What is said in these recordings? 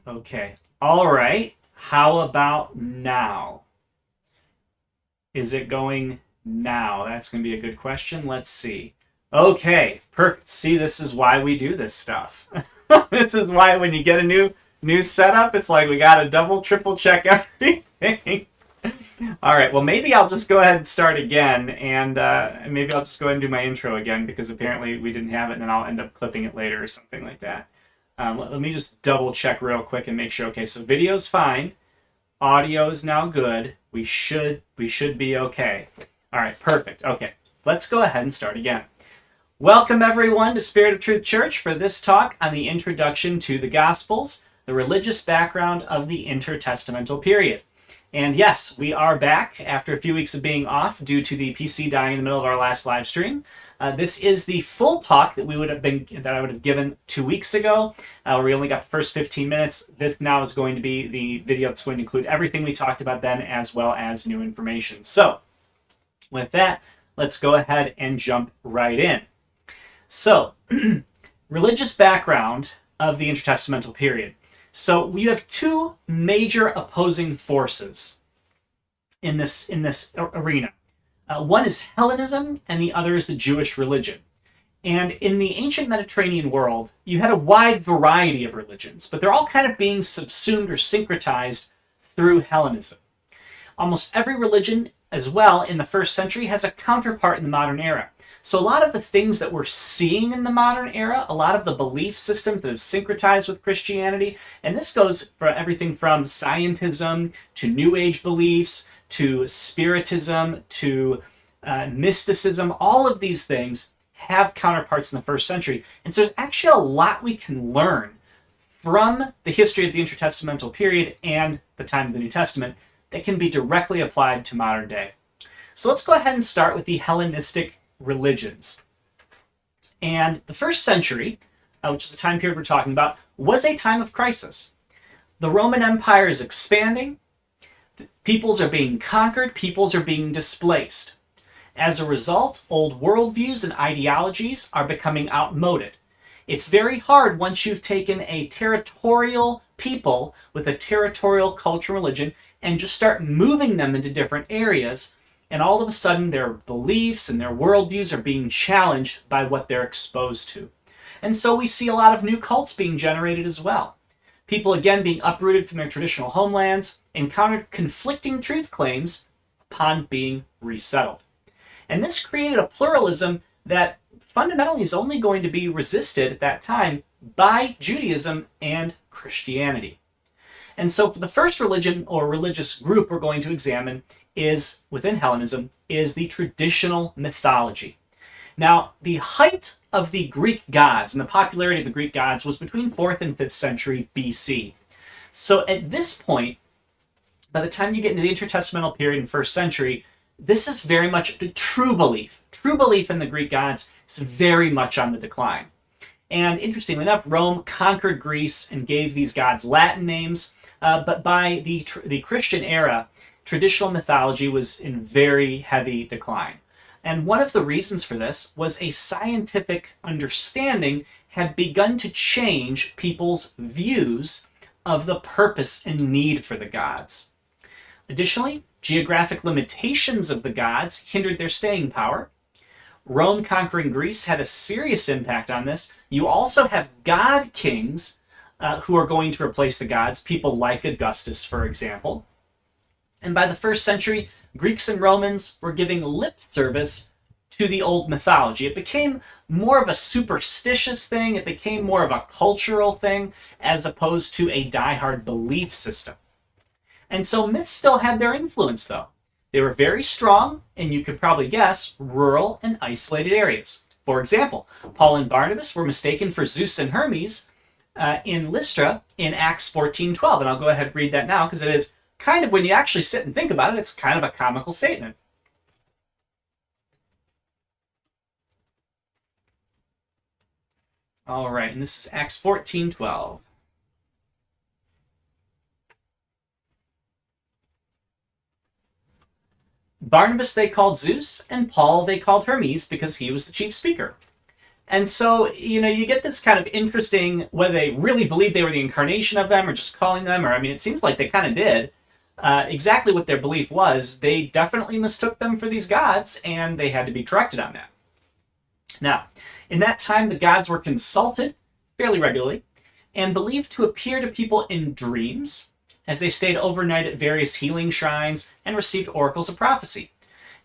Okay. All right. How about now? Is it going now? That's going to be a good question. Let's see. Okay. Perfect. See, this is why we do this stuff. This is why when you get a new setup, it's like we got to double, triple check everything. All right. Well, maybe I'll just go ahead and start again, and maybe I'll just go ahead and do my intro again because apparently we didn't have it, and then I'll end up clipping it later or something like that. Let me just double check real quick and make sure. Okay, so video's fine, audio is now good. We should be okay. All right, perfect. Okay, let's go ahead and start again. Welcome everyone to Spirit of Truth Church for this talk on the introduction to the Gospels, the religious background of the intertestamental period. And yes, we are back after a few weeks of being off due to the PC dying in the middle of our last live stream. This is the full talk that I would have given 2 weeks ago. We only got the first 15 minutes. This now is going to be the video that's going to include everything we talked about then, as well as new information. So, with that, let's go ahead and jump right in. So, religious background of the intertestamental period. So we have two major opposing forces in this arena. One is Hellenism, and the other is the Jewish religion. And in the ancient Mediterranean world, you had a wide variety of religions, but they're all kind of being subsumed or syncretized through Hellenism. Almost every religion, as well, in the first century has a counterpart in the modern era. So a lot of the things that we're seeing in the modern era, a lot of the belief systems that have syncretized with Christianity, and this goes for everything from scientism to New Age beliefs to spiritism to mysticism, all of these things have counterparts in the first century. And so there's actually a lot we can learn from the history of the intertestamental period and the time of the New Testament that can be directly applied to modern day. So let's go ahead and start with the Hellenistic religions. And the first century, which is the time period we're talking about, was a time of crisis. The Roman Empire is expanding. Peoples are being conquered. Peoples are being displaced. As a result, old worldviews and ideologies are becoming outmoded. It's very hard once you've taken a territorial people with a territorial culture and religion and just start moving them into different areas, and all of a sudden their beliefs and their worldviews are being challenged by what they're exposed to. And so we see a lot of new cults being generated as well. People, again, being uprooted from their traditional homelands, encountered conflicting truth claims upon being resettled. And this created a pluralism that fundamentally is only going to be resisted at that time by Judaism and Christianity. And so the first religion or religious group we're going to examine is, within Hellenism, is the traditional mythology. Now, the height of the Greek gods and the popularity of the Greek gods was between 4th and 5th century BC. So at this point, by the time you get into the intertestamental period in 1st century, this is very much the true belief. True belief in the Greek gods is very much on the decline. And interestingly enough, Rome conquered Greece and gave these gods Latin names, but by the Christian era, traditional mythology was in very heavy decline. And one of the reasons for this was a scientific understanding had begun to change people's views of the purpose and need for the gods. Additionally, geographic limitations of the gods hindered their staying power. Rome conquering Greece had a serious impact on this. You also have god kings who are going to replace the gods, people like Augustus, for example. And by the 1st century, Greeks and Romans were giving lip service to the old mythology. It became more of a superstitious thing. It became more of a cultural thing as opposed to a diehard belief system. And so myths still had their influence, though. They were very strong, and you could probably guess, rural and isolated areas. For example, Paul and Barnabas were mistaken for Zeus and Hermes in Lystra in Acts 14:12. And I'll go ahead and read that now because it is kind of, when you actually sit and think about it, it's kind of a comical statement. All right, and this is Acts 14:12. Barnabas they called Zeus, and Paul they called Hermes because he was the chief speaker. And so, you get this kind of interesting, whether they really believed they were the incarnation of them or just calling them, or I mean, it seems like they kind of did. Exactly what their belief was, they definitely mistook them for these gods, and they had to be corrected on that. Now, in that time, the gods were consulted fairly regularly and believed to appear to people in dreams as they stayed overnight at various healing shrines and received oracles of prophecy.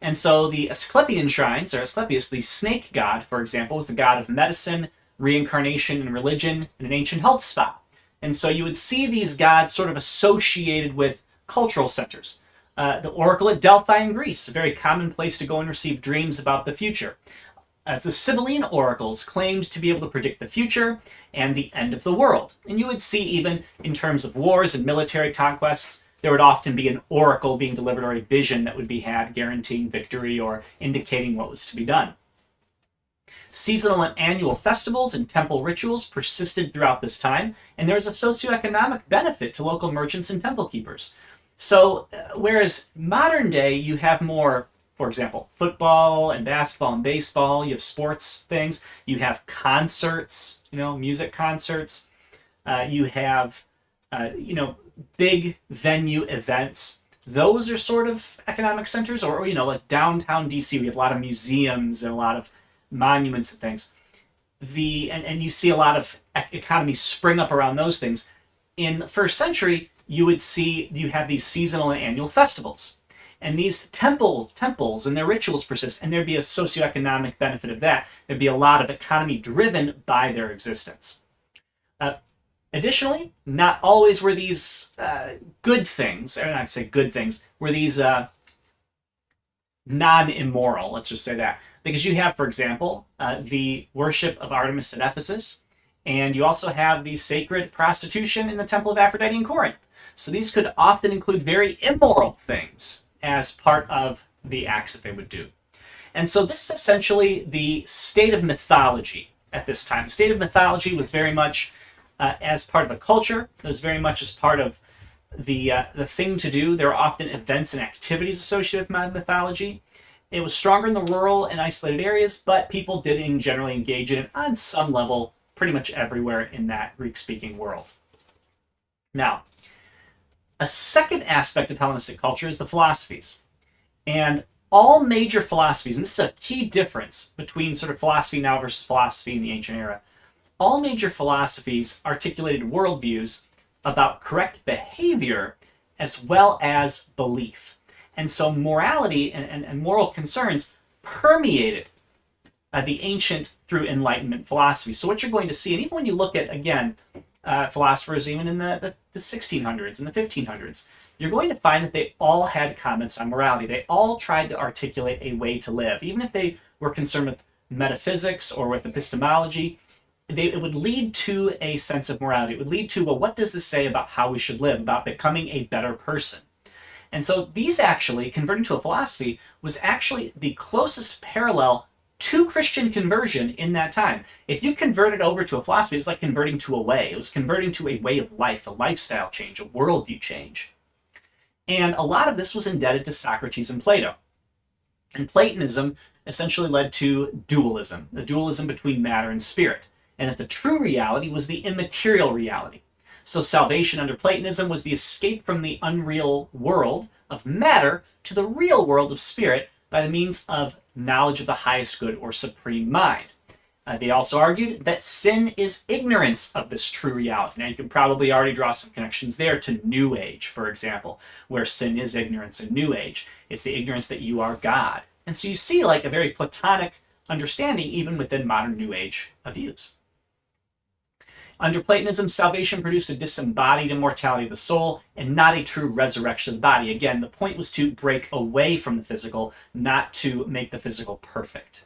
And so the Asclepian shrines, or Asclepius, the snake god, for example, was the god of medicine, reincarnation, and religion, and an ancient health spa. And so you would see these gods sort of associated with cultural centers. The oracle at Delphi in Greece, a very common place to go and receive dreams about the future. The Sibylline oracles claimed to be able to predict the future and the end of the world. And you would see, even in terms of wars and military conquests, there would often be an oracle being delivered or a vision that would be had guaranteeing victory or indicating what was to be done. Seasonal and annual festivals and temple rituals persisted throughout this time, and there was a socioeconomic benefit to local merchants and temple keepers. So, whereas modern day you have more, for example, football and basketball and baseball, you have sports things, you have concerts, music concerts, you have, big venue events. Those are sort of economic centers, or like downtown DC, we have a lot of museums and a lot of monuments and things. And you see a lot of economies spring up around those things. In the first century, you have these seasonal and annual festivals. And these temples and their rituals persist, and there'd be a socioeconomic benefit of that. There'd be a lot of economy driven by their existence. Additionally, not always were these good things, or not to say good things, were these non-immoral, let's just say that. Because you have, for example, the worship of Artemis at Ephesus, and you also have the sacred prostitution in the Temple of Aphrodite in Corinth. So these could often include very immoral things as part of the acts that they would do. And so this is essentially the state of mythology at this time. The state of mythology was very much as part of a culture. It was very much as part of the thing to do. There were often events and activities associated with mythology. It was stronger in the rural and isolated areas, but people did generally engage in it on some level pretty much everywhere in that Greek-speaking world. Now, a second aspect of Hellenistic culture is the philosophies. And all major philosophies, and this is a key difference between sort of philosophy now versus philosophy in the ancient era, all major philosophies articulated worldviews about correct behavior as well as belief. And so morality and moral concerns permeated the ancient through Enlightenment philosophy. So what you're going to see, and even when you look at, again, philosophers even in the 1600s and the 1500s, you're going to find that they all had comments on morality. They all tried to articulate a way to live. Even if they were concerned with metaphysics or with epistemology, it would lead to a sense of morality. It would lead to, well, what does this say about how we should live, about becoming a better person? And so these actually, converting to a philosophy, was actually the closest parallel to Christian conversion in that time. If you converted over to a philosophy, it was like converting to a way. It was converting to a way of life, a lifestyle change, a worldview change. And a lot of this was indebted to Socrates and Plato. And Platonism essentially led to dualism, the dualism between matter and spirit. And that the true reality was the immaterial reality. So salvation under Platonism was the escape from the unreal world of matter to the real world of spirit by the means of knowledge of the highest good or supreme mind. They also argued that sin is ignorance of this true reality. Now you can probably already draw some connections there to New Age, for example, where sin is ignorance in New Age. It's the ignorance that you are God. And so you see like a very Platonic understanding even within modern New Age views. Under Platonism, salvation produced a disembodied immortality of the soul and not a true resurrection of the body. Again, the point was to break away from the physical, not to make the physical perfect.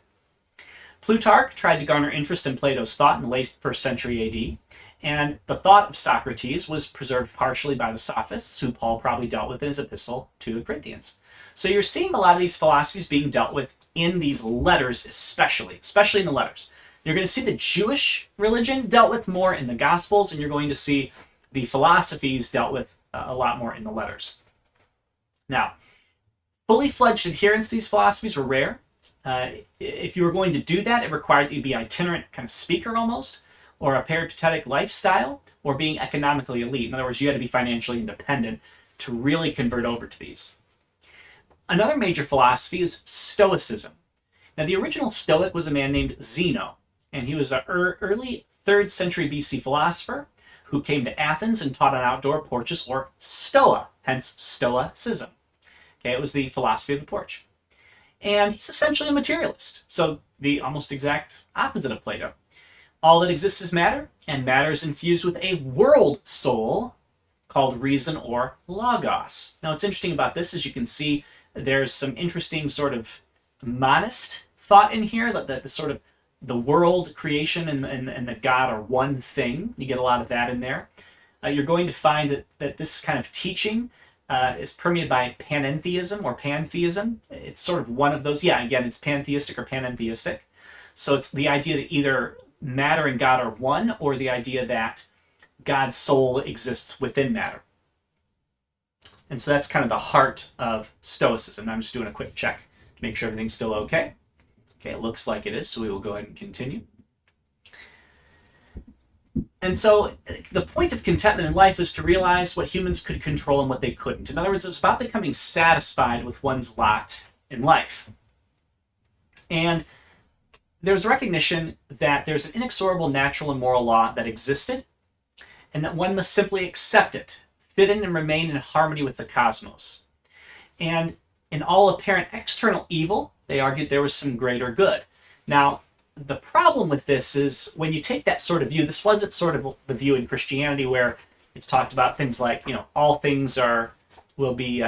Plutarch tried to garner interest in Plato's thought in the late 1st century AD, and the thought of Socrates was preserved partially by the Sophists, who Paul probably dealt with in his epistle to the Corinthians. So you're seeing a lot of these philosophies being dealt with in these letters especially in the letters. You're going to see the Jewish religion dealt with more in the Gospels, and you're going to see the philosophies dealt with a lot more in the letters. Now, fully fledged adherents to these philosophies were rare. if you were going to do that, it required that you be an itinerant kind of speaker almost, or a peripatetic lifestyle, or being economically elite. In other words, you had to be financially independent to really convert over to these. Another major philosophy is Stoicism. Now, the original Stoic was a man named Zeno, and he was an early 3rd century BC philosopher who came to Athens and taught an outdoor porches, or stoa, hence Stoicism. Okay, it was the philosophy of the porch. And he's essentially a materialist, so the almost exact opposite of Plato. All that exists is matter, and matter is infused with a world soul called reason, or logos. Now, what's interesting about this is you can see there's some interesting sort of monist thought in here, that the sort of the world, creation, and the God are one thing. You get a lot of that in there. You're going to find that this kind of teaching is permeated by panentheism or pantheism. It's sort of one of those. Yeah, again, it's pantheistic or panentheistic. So it's the idea that either matter and God are one, or the idea that God's soul exists within matter. And so that's kind of the heart of Stoicism. I'm just doing a quick check to make sure everything's still okay. Okay, it looks like it is, so we will go ahead and continue. And so the point of contentment in life is to realize what humans could control and what they couldn't. In other words, it's about becoming satisfied with one's lot in life. And there's recognition that there's an inexorable natural and moral law that existed, and that one must simply accept it, fit in and remain in harmony with the cosmos. And in all apparent external evil, they argued there was some greater good. Now, the problem with this is when you take that sort of view, this wasn't sort of the view in Christianity where it's talked about things like, all things will be,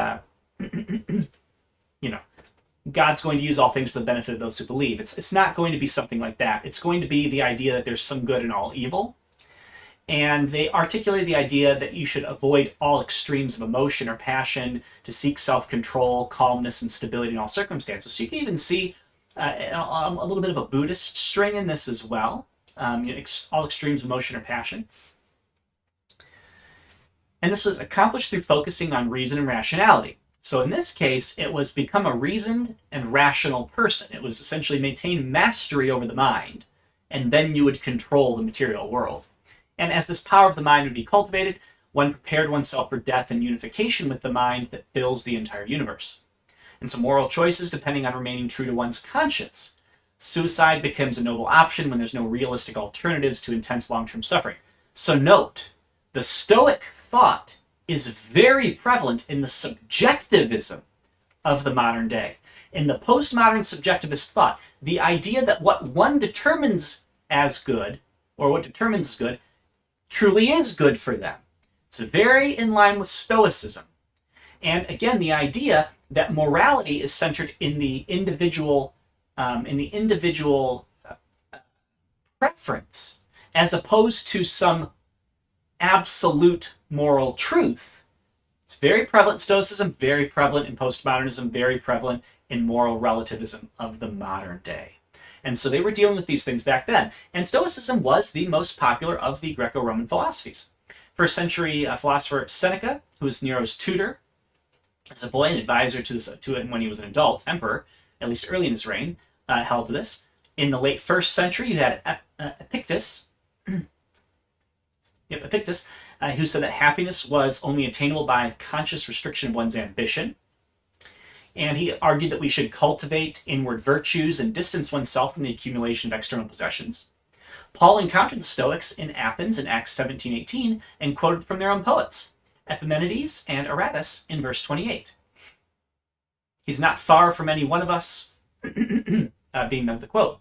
God's going to use all things for the benefit of those who believe. It's not going to be something like that. It's going to be the idea that there's some good in all evil. And they articulated the idea that you should avoid all extremes of emotion or passion, to seek self-control, calmness, and stability in all circumstances. So you can even see a little bit of a Buddhist string in this as well. All extremes of emotion or passion. And this was accomplished through focusing on reason and rationality. So in this case, it was become a reasoned and rational person. It was essentially maintain mastery over the mind, and then you would control the material world. And as this power of the mind would be cultivated, one prepared oneself for death and unification with the mind that fills the entire universe. And so moral choices depending on remaining true to one's conscience. Suicide becomes a noble option when there's no realistic alternatives to intense long-term suffering. So note, the Stoic thought is very prevalent in the subjectivism of the modern day. In the postmodern subjectivist thought, the idea that what one determines as good, or what determines as good, truly is good for them. It's very in line with Stoicism. And again, the idea that morality is centered in the individual preference, as opposed to some absolute moral truth. It's very prevalent in Stoicism, very prevalent in postmodernism, very prevalent in moral relativism of the modern day. And so they were dealing with these things back then. And Stoicism was the most popular of the Greco-Roman philosophies. First century philosopher Seneca, who was Nero's tutor as a boy and advisor to him when he was an adult emperor, at least early in his reign, held to this. In the late 1st century, you had Epictetus, who said that happiness was only attainable by conscious restriction of one's ambition. And he argued that we should cultivate inward virtues and distance oneself from the accumulation of external possessions. Paul encountered the Stoics in Athens in Acts 17:18 and quoted from their own poets, Epimenides and Aratus, in verse 28. He's not far from any one of us, being the quote.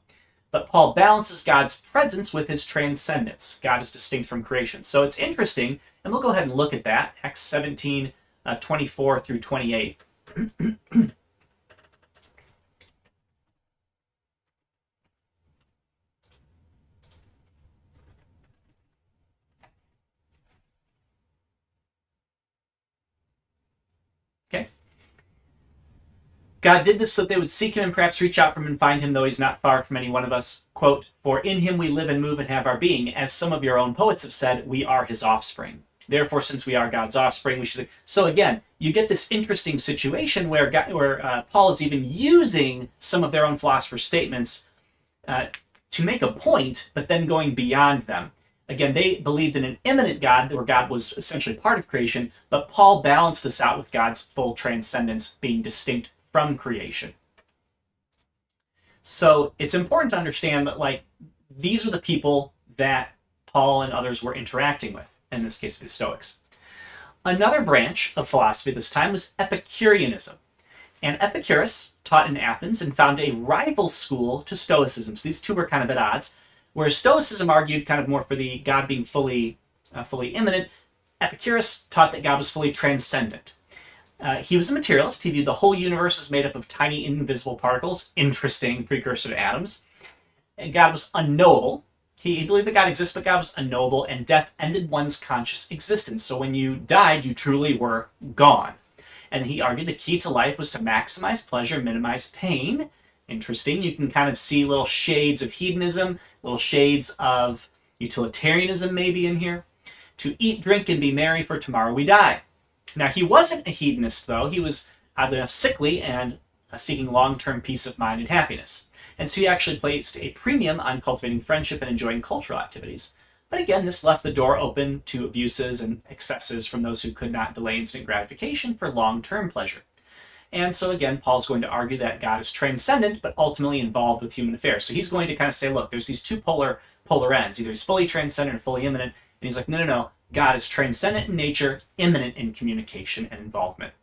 But Paul balances God's presence with his transcendence. God is distinct from creation. So it's interesting, and we'll go ahead and look at that, Acts 17, 24 through 28. Okay. God did this so that they would seek him and perhaps reach out for him and find him, though he's not far from any one of us. Quote, for in him we live and move and have our being. As some of your own poets have said, we are his offspring. Therefore, since we are God's offspring, we should. So again, you get this interesting situation where Paul is even using some of their own philosophers' statements to make a point, but then going beyond them. Again, they believed in an immanent God, where God was essentially part of creation, but Paul balanced this out with God's full transcendence being distinct from creation. So it's important to understand that, like, these were the people that Paul and others were interacting with, in this case, the Stoics. Another branch of philosophy at this time was Epicureanism. And Epicurus taught in Athens and founded a rival school to Stoicism. So these two were kind of at odds. Whereas Stoicism argued kind of more for the God being fully immanent, Epicurus taught that God was fully transcendent. He was a materialist. He viewed the whole universe as made up of tiny, invisible particles, interesting precursor to atoms. And God was unknowable. He believed that God exists, but God was unknowable, and death ended one's conscious existence. So when you died, you truly were gone. And he argued the key to life was to maximize pleasure, minimize pain. Interesting. You can kind of see little shades of hedonism, little shades of utilitarianism maybe in here. To eat, drink, and be merry, for tomorrow we die. Now, he wasn't a hedonist, though. He was, oddly enough, sickly and seeking long-term peace of mind and happiness. And so he actually placed a premium on cultivating friendship and enjoying cultural activities. But again, this left the door open to abuses and excesses from those who could not delay instant gratification for long-term pleasure. And so again, Paul's going to argue that God is transcendent, but ultimately involved with human affairs. So he's going to kind of say, look, there's these two polar ends. Either he's fully transcendent or fully immanent. And he's like, no. God is transcendent in nature, immanent in communication and involvement.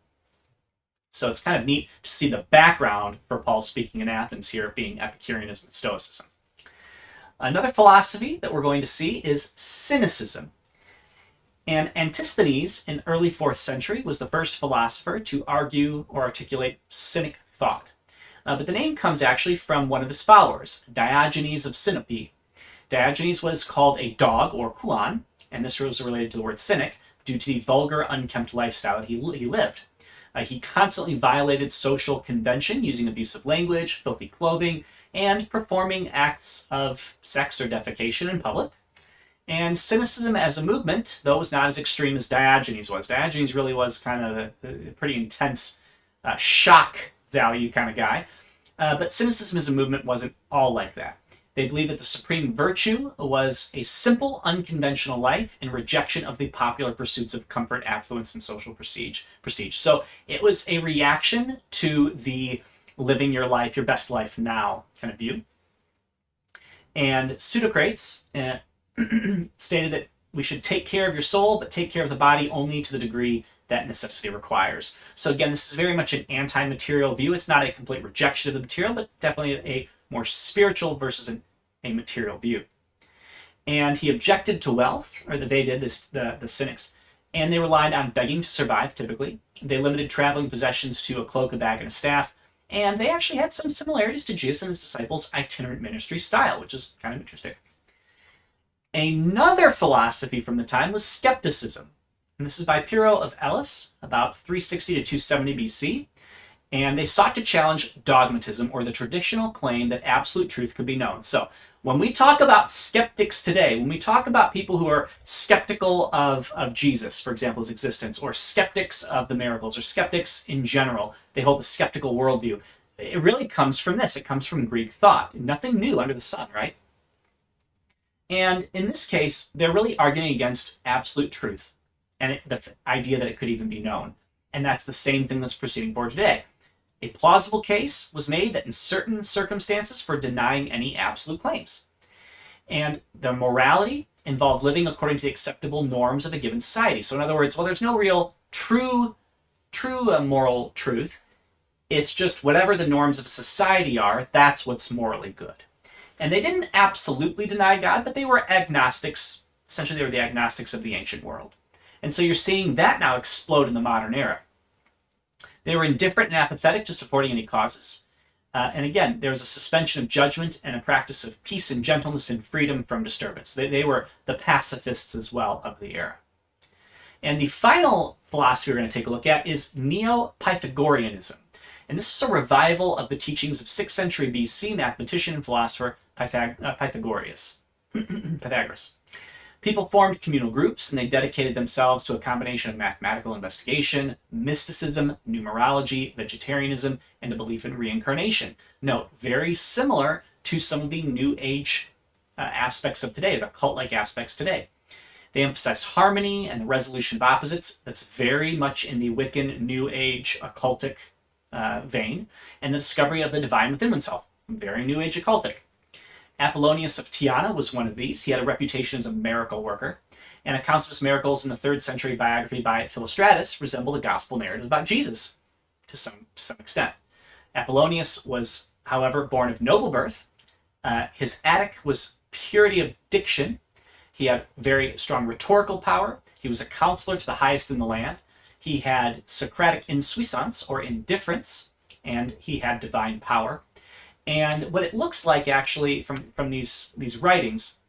So it's kind of neat to see the background for Paul's speaking in Athens here being Epicureanism and Stoicism. Another philosophy that we're going to see is Cynicism. And Antisthenes in early 4th century was the first philosopher to argue or articulate Cynic thought. But the name comes actually from one of his followers, Diogenes of Sinope. Diogenes was called a dog, or kuon, and this was related to the word cynic, due to the vulgar, unkempt lifestyle that he lived. He constantly violated social convention using abusive language, filthy clothing, and performing acts of sex or defecation in public. And cynicism as a movement, though, was not as extreme as Diogenes was. Diogenes really was kind of a pretty intense shock value kind of guy. But cynicism as a movement wasn't all like that. They believed that the supreme virtue was a simple, unconventional life in rejection of the popular pursuits of comfort, affluence, and social prestige. So it was a reaction to the living your life, your best life now kind of view. And Pseudocrates stated that we should take care of your soul, but take care of the body only to the degree that necessity requires. So again, this is very much an anti-material view. It's not a complete rejection of the material, but definitely a more spiritual versus a material view. And he objected to wealth, or they did, the Cynics, and they relied on begging to survive, typically. They limited traveling possessions to a cloak, a bag, and a staff, and they actually had some similarities to Jesus and his disciples' itinerant ministry style, which is kind of interesting. Another philosophy from the time was skepticism. And this is by Pyrrho of Elis, about 360 to 270 BC. And they sought to challenge dogmatism, or the traditional claim that absolute truth could be known. So when we talk about skeptics today, when we talk about people who are skeptical of Jesus, for example, his existence, or skeptics of the miracles, or skeptics in general, they hold a skeptical worldview. It really comes from this. It comes from Greek thought. Nothing new under the sun, right? And in this case, they're really arguing against absolute truth and the idea that it could even be known. And that's the same thing that's proceeding forward today. A plausible case was made that in certain circumstances for denying any absolute claims. And the morality involved living according to the acceptable norms of a given society. So in other words, well, there's no real true moral truth. It's just whatever the norms of society are, that's what's morally good. And they didn't absolutely deny God, but they were agnostics. Essentially, they were the agnostics of the ancient world. And so you're seeing that now explode in the modern era. They were indifferent and apathetic to supporting any causes. And again, there was a suspension of judgment and a practice of peace and gentleness and freedom from disturbance. They were the pacifists as well of the era. And the final philosophy we're going to take a look at is Neo-Pythagoreanism. And this was a revival of the teachings of 6th century BC mathematician and philosopher Pythagoras. People formed communal groups, and they dedicated themselves to a combination of mathematical investigation, mysticism, numerology, vegetarianism, and a belief in reincarnation. Note, very similar to some of the New Age aspects of today, the cult-like aspects today. They emphasized harmony and the resolution of opposites. That's very much in the Wiccan, New Age, occultic vein, and the discovery of the divine within oneself. Very New Age occultic. Apollonius of Tyana was one of these. He had a reputation as a miracle worker, and accounts of his miracles in the 3rd century biography by Philostratus resemble the gospel narratives about Jesus to some extent. Apollonius was, however, born of noble birth. His attic was purity of diction. He had very strong rhetorical power. He was a counselor to the highest in the land. He had Socratic insouciance, or indifference, and he had divine power. And what it looks like, actually, from these writings,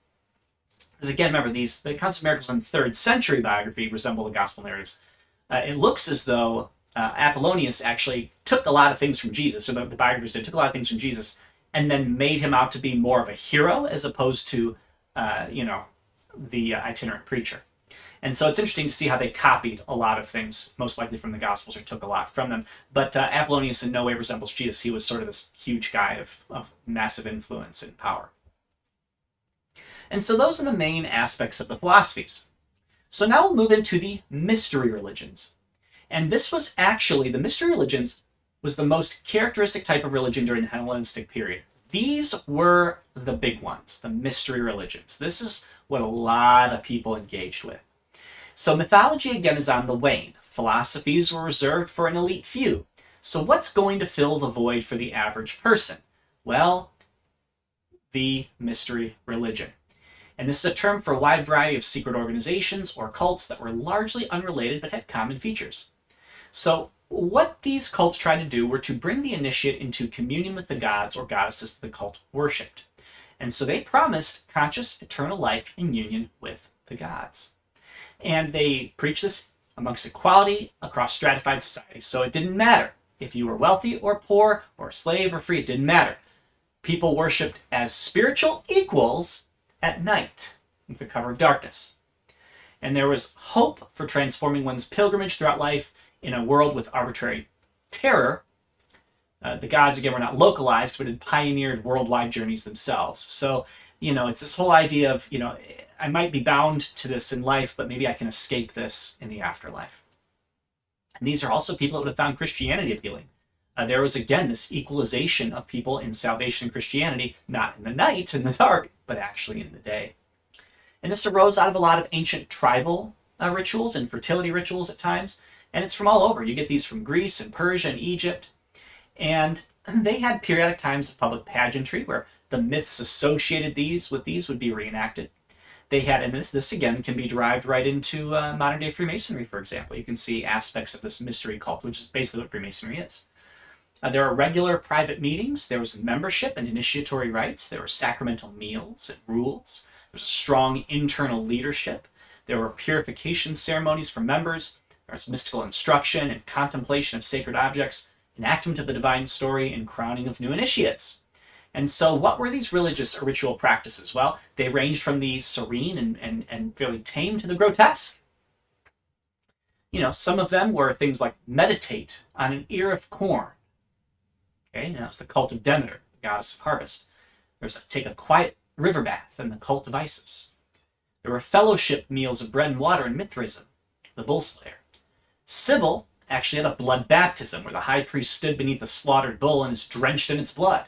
is, again, remember, the accounts of miracles in 3rd century biography resemble the gospel narratives. It looks as though Apollonius actually took a lot of things from Jesus, or the biographers took a lot of things from Jesus, and then made him out to be more of a hero as opposed to, the itinerant preacher. And so it's interesting to see how they copied a lot of things, most likely from the Gospels, or took a lot from them. But Apollonius in no way resembles Jesus. He was sort of this huge guy of massive influence and power. And so those are the main aspects of the philosophies. So now we'll move into the mystery religions. And this was actually, the mystery religions was the most characteristic type of religion during the Hellenistic period. These were the big ones, the mystery religions. This is what a lot of people engaged with. So mythology, again, is on the wane. Philosophies were reserved for an elite few. So what's going to fill the void for the average person? Well, the mystery religion. And this is a term for a wide variety of secret organizations or cults that were largely unrelated but had common features. So what these cults tried to do were to bring the initiate into communion with the gods or goddesses that the cult worshipped. And so they promised conscious eternal life in union with the gods. And they preached this amongst equality across stratified societies. So it didn't matter if you were wealthy or poor or slave or free. It didn't matter. People worshipped as spiritual equals at night with the cover of darkness. And there was hope for transforming one's pilgrimage throughout life in a world with arbitrary terror. The gods, again, were not localized, but had pioneered worldwide journeys themselves. So, it's this whole idea of, I might be bound to this in life, but maybe I can escape this in the afterlife. And these are also people that would have found Christianity appealing. There was, again, this equalization of people in salvation and Christianity, not in the night, in the dark, but actually in the day. And this arose out of a lot of ancient tribal rituals and fertility rituals at times. And it's from all over. You get these from Greece and Persia and Egypt. And they had periodic times of public pageantry where the myths associated with these would be reenacted. They had, and this again can be derived right into modern day Freemasonry, for example. You can see aspects of this mystery cult, which is basically what Freemasonry is. There are regular private meetings. There was membership and initiatory rites. There were sacramental meals and rules. There was a strong internal leadership. There were purification ceremonies for members. There was mystical instruction and contemplation of sacred objects, enactment of the divine story, and crowning of new initiates. And so what were these religious or ritual practices? Well, they ranged from the serene and fairly tame to the grotesque. Some of them were things like meditate on an ear of corn. Okay, now it's the cult of Demeter, the goddess of harvest. There's take a quiet river bath and the cult of Isis. There were fellowship meals of bread and water in Mithraism, the bull slayer. Cybele actually had a blood baptism where the high priest stood beneath a slaughtered bull and is drenched in its blood.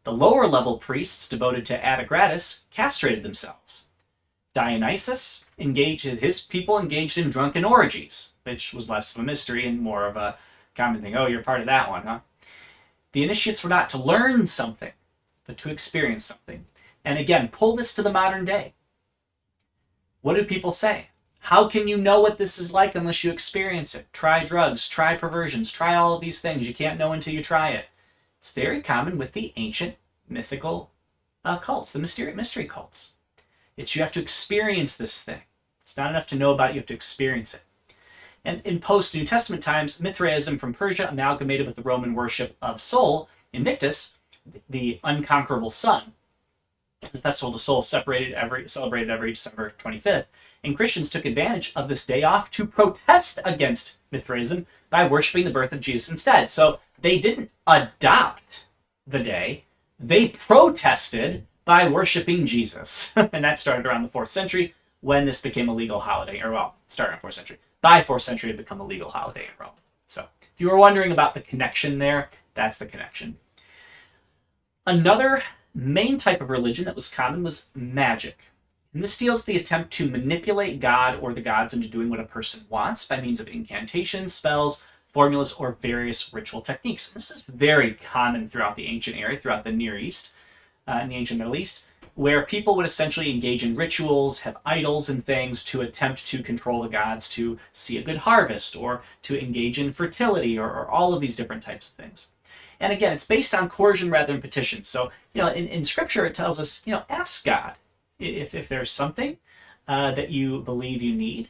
The lower level priests devoted to Adagratis castrated themselves. Dionysus his people engaged in drunken orgies, which was less of a mystery and more of a common thing. Oh, you're part of that one, huh? The initiates were not to learn something, but to experience something. And again, pull this to the modern day. What do people say? How can you know what this is like unless you experience it? Try drugs, try perversions, try all of these things. You can't know until you try it. It's very common with the ancient mythical cults, the mystery cults. You have to experience this thing. It's not enough to know about it, you have to experience it. And in post-New Testament times, Mithraism from Persia amalgamated with the Roman worship of Sol, Invictus, the unconquerable sun. The Festival of the Soul celebrated every December 25th, and Christians took advantage of this day off to protest against Mithraism by worshiping the birth of Jesus instead. So they didn't adopt the day, they protested by worshiping Jesus. And that started around the 4th century when this became a legal holiday, or well, it started in the 4th century. By 4th century, it had become a legal holiday in Rome. So if you were wondering about the connection there, that's the connection. Another main type of religion that was common was magic. And this deals with the attempt to manipulate God or the gods into doing what a person wants by means of incantations, spells, formulas, or various ritual techniques. This is very common throughout the ancient area, throughout the Near East, in the ancient Middle East, where people would essentially engage in rituals, have idols and things to attempt to control the gods to see a good harvest or to engage in fertility or all of these different types of things. And again, it's based on coercion rather than petition. So, in Scripture, it tells us, ask God if there's something that you believe you need.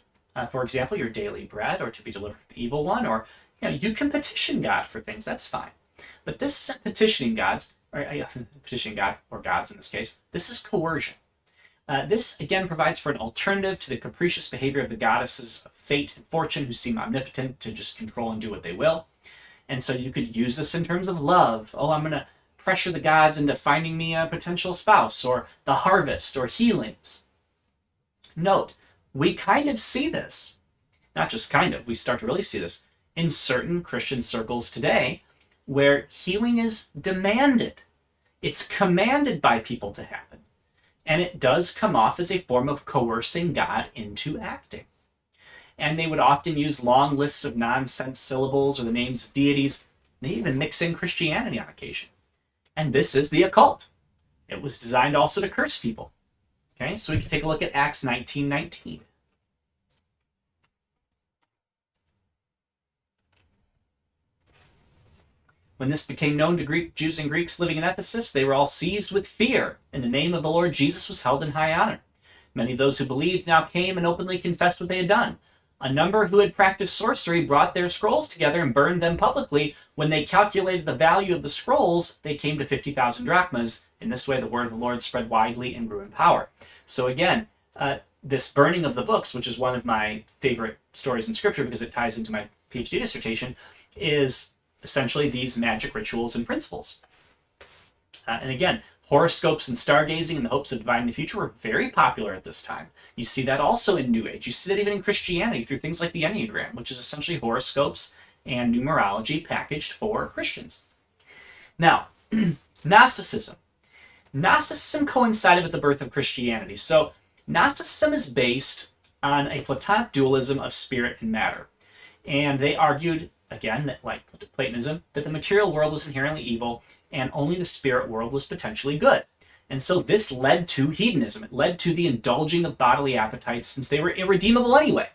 For example, your daily bread, or to be delivered from the evil one, or you can petition God for things. That's fine. But this isn't petitioning God, or gods in this case. This is coercion. This again provides for an alternative to the capricious behavior of the goddesses of fate and fortune, who seem omnipotent to just control and do what they will. And so you could use this in terms of love. Oh, I'm going to pressure the gods into finding me a potential spouse, or the harvest, or healings. Note, we kind of see this, not just kind of, we start to really see this in certain Christian circles today, where healing is demanded. It's commanded by people to happen. And it does come off as a form of coercing God into acting. And they would often use long lists of nonsense syllables or the names of deities. They even mix in Christianity on occasion. And this is the occult. It was designed also to curse people. Okay, so we can take a look at Acts 19:19. When this became known to Jews and Greeks living in Ephesus, they were all seized with fear, and the name of the Lord Jesus was held in high honor. Many of those who believed now came and openly confessed what they had done. A number who had practiced sorcery brought their scrolls together and burned them publicly. When they calculated the value of the scrolls, they came to 50,000 drachmas. In this way, the word of the Lord spread widely and grew in power. So again, this burning of the books, which is one of my favorite stories in Scripture because it ties into my PhD dissertation, is essentially these magic rituals and principles. And again, horoscopes and stargazing in the hopes of divining the future were very popular at this time. You see that also in New Age. You see that even in Christianity through things like the Enneagram, which is essentially horoscopes and numerology packaged for Christians. Now, Gnosticism. Gnosticism coincided with the birth of Christianity. So Gnosticism is based on a Platonic dualism of spirit and matter. And they argued, again, that like Platonism, that the material world was inherently evil and only the spirit world was potentially good. And so this led to hedonism. It led to the indulging of bodily appetites since they were irredeemable anyway.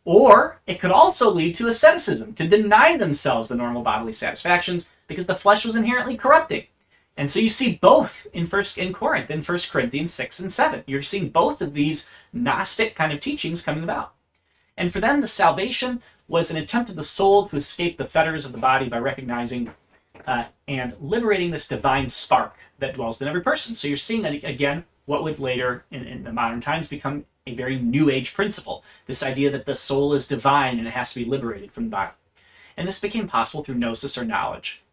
Or it could also lead to asceticism, to deny themselves the normal bodily satisfactions because the flesh was inherently corrupting. And so you see both in Corinth, in 1 Corinthians 6 and 7. You're seeing both of these Gnostic kind of teachings coming about. And for them, the salvation was an attempt of the soul to escape the fetters of the body by recognizing and liberating this divine spark that dwells in every person. So you're seeing, again, what would later, in the modern times, become a very New Age principle. This idea that the soul is divine and it has to be liberated from the body. And this became possible through gnosis or knowledge.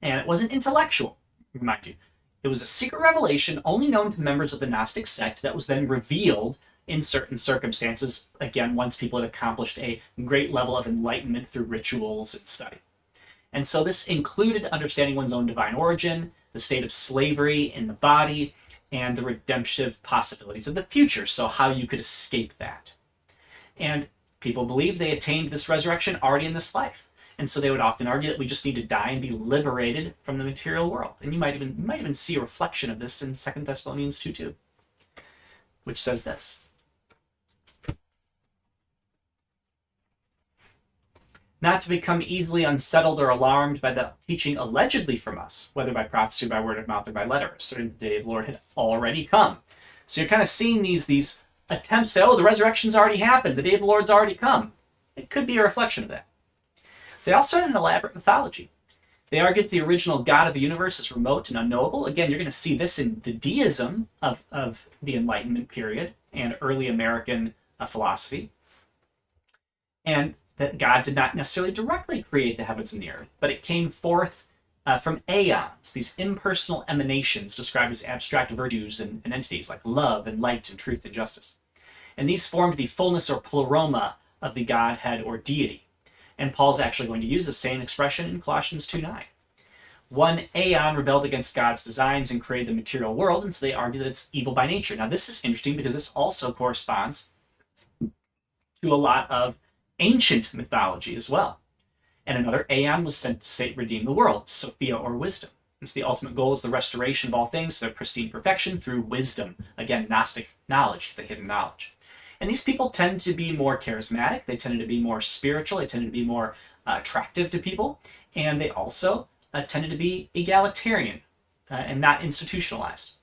And it wasn't intellectual, remind you. It was a secret revelation only known to members of the Gnostic sect that was then revealed in certain circumstances, again, once people had accomplished a great level of enlightenment through rituals and study. And so this included understanding one's own divine origin, the state of slavery in the body, and the redemptive possibilities of the future, so how you could escape that. And people believed they attained this resurrection already in this life. And so they would often argue that we just need to die and be liberated from the material world. And you might even see a reflection of this in 2 Thessalonians 2:2, which says this. Not to become easily unsettled or alarmed by the teaching allegedly from us, whether by prophecy, by word of mouth, or by letter, asserting the day of the Lord had already come. So you're kind of seeing these attempts to say, oh, the resurrection's already happened, the day of the Lord's already come. It could be a reflection of that. They also had an elaborate mythology. They argued that the original God of the universe is remote and unknowable. Again, you're going to see this in the deism of the Enlightenment period and early American philosophy. And that God did not necessarily directly create the heavens and the earth, but it came forth from aeons, these impersonal emanations described as abstract virtues and entities like love and light and truth and justice. And these formed the fullness or pleroma of the Godhead or deity. And Paul's actually going to use the same expression in Colossians 2:9. One aeon rebelled against God's designs and created the material world, and so they argue that it's evil by nature. Now, this is interesting because this also corresponds to a lot of ancient mythology as well. And another aeon was sent to redeem the world, Sophia or wisdom. It's the ultimate goal is the restoration of all things to their pristine perfection through wisdom. Again, Gnostic knowledge, the hidden knowledge. And these people tend to be more charismatic. They tended to be more spiritual. They tended to be more attractive to people. And they also tended to be egalitarian and not institutionalized.